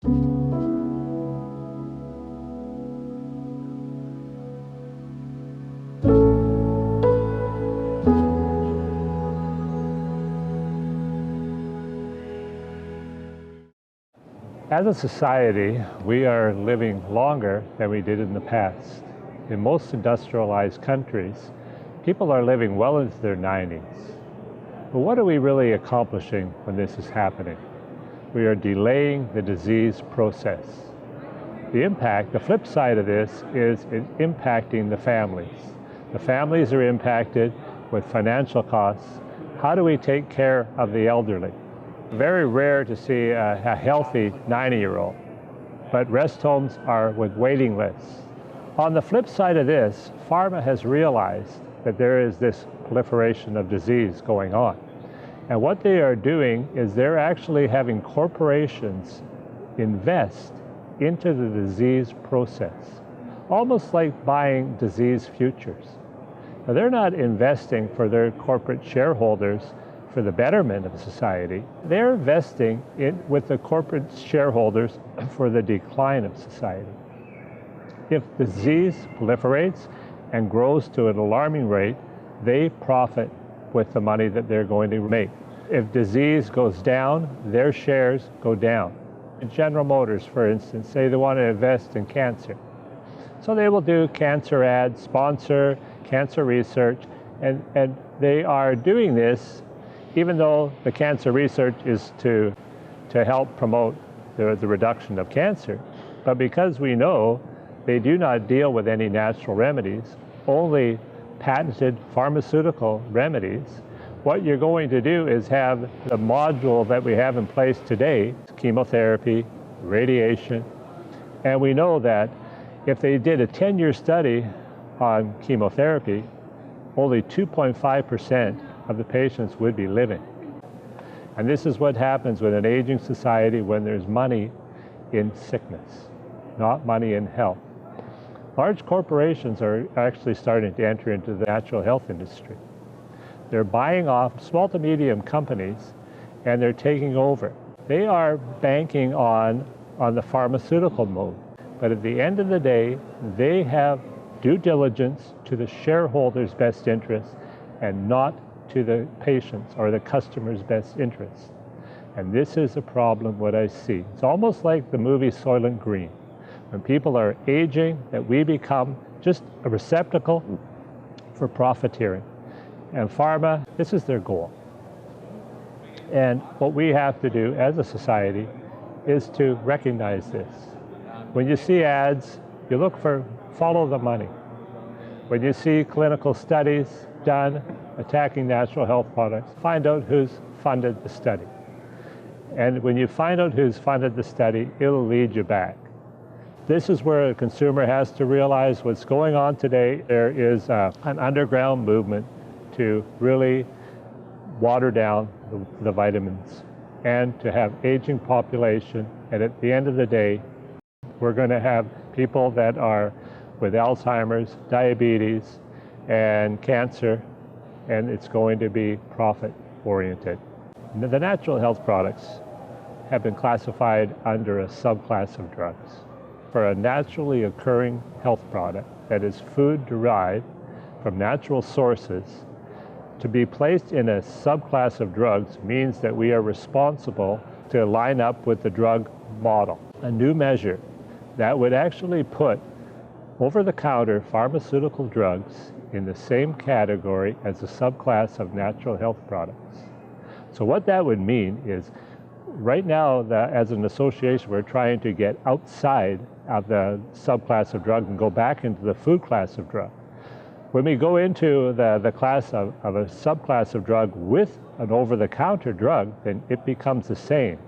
As a society, we are living longer than we did in the past. In most industrialized countries, people are living well into their 90s. But what are we really accomplishing when this is happening? We are delaying the disease process. The flip side of this is impacting the families. The families are impacted with financial costs. How do we take care of the elderly? Very rare to see a healthy 90-year-old, but rest homes are with waiting lists. On the flip side of this, pharma has realized that there is this proliferation of disease going on. And what they are doing is they're actually having corporations invest into the disease process, almost like buying disease futures. Now, they're not investing for their corporate shareholders for the betterment of society. They're investing with the corporate shareholders for the decline of society. If disease proliferates and grows to an alarming rate, they profit with the money that they're going to make. If disease goes down, their shares go down. General Motors, for instance, say they want to invest in cancer. So they will do cancer ads, sponsor cancer research, and they are doing this even though the cancer research is to help promote the reduction of cancer. But because we know they do not deal with any natural remedies, only patented pharmaceutical remedies, what you're going to do is have the module that we have in place today, chemotherapy, radiation, and we know that if they did a 10-year study on chemotherapy, only 2.5% of the patients would be living. And this is what happens with an aging society when there's money in sickness, not money in health. Large corporations are actually starting to enter into the natural health industry. They're buying off small to medium companies and they're taking over. They are banking on the pharmaceutical mode. But at the end of the day, they have due diligence to the shareholders' best interests and not to the patient's or the customer's best interests. And this is a problem what I see. It's almost like the movie Soylent Green. When people are aging, that we become just a receptacle for profiteering. And pharma, this is their goal. And what we have to do as a society is to recognize this. When you see ads, you look for follow the money. When you see clinical studies done attacking natural health products, find out who's funded the study. And when you find out who's funded the study, it'll lead you back. This is where a consumer has to realize what's going on today. There is an underground movement to really water down the vitamins and to have aging population. And at the end of the day, we're going to have people that are with Alzheimer's, diabetes, and cancer, and it's going to be profit-oriented. The natural health products have been classified under a subclass of drugs. For a naturally occurring health product that is food-derived from natural sources, to be placed in a subclass of drugs means that we are responsible to line up with the drug model, a new measure that would actually put over-the-counter pharmaceutical drugs in the same category as a subclass of natural health products. So what that would mean is, right now, as an association, we're trying to get outside of the subclass of drug and go back into the food class of drug. When we go into the class of a subclass of drug with an over-the-counter drug, then it becomes the same.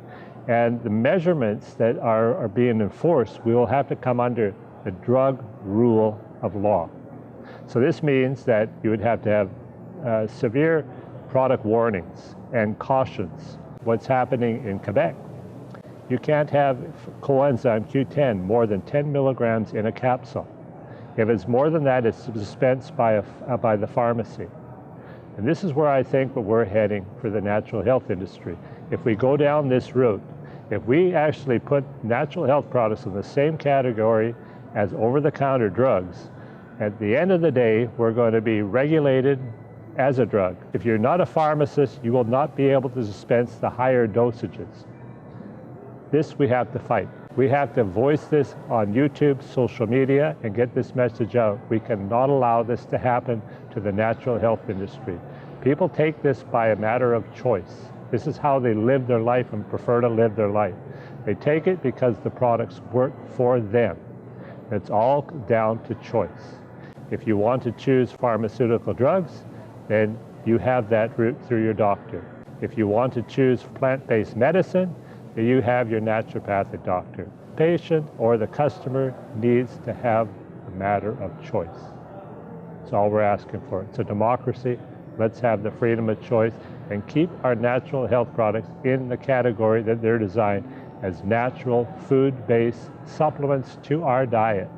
And the measurements that are being enforced, we will have to come under the drug rule of law. So this means that you would have to have severe product warnings and cautions. What's happening in Quebec? You can't have coenzyme Q10 more than 10 milligrams in a capsule. If it's more than that, it's dispensed by the pharmacy. And this is where I think we're heading for the natural health industry. If we go down this route If we actually put natural health products in the same category as over-the-counter drugs, at the end of the day, we're going to be regulated as a drug. If you're not a pharmacist, you will not be able to dispense the higher dosages. This we have to fight. We have to voice this on YouTube, social media, and get this message out. We cannot allow this to happen to the natural health industry. People take this by a matter of choice. This is how they live their life and prefer to live their life. They take it because the products work for them. It's all down to choice. If you want to choose pharmaceutical drugs, then you have that route through your doctor. If you want to choose plant-based medicine, then you have your naturopathic doctor. The patient or the customer needs to have a matter of choice. That's all we're asking for. It's a democracy. Let's have the freedom of choice and keep our natural health products in the category that they're designed as natural food-based supplements to our diet.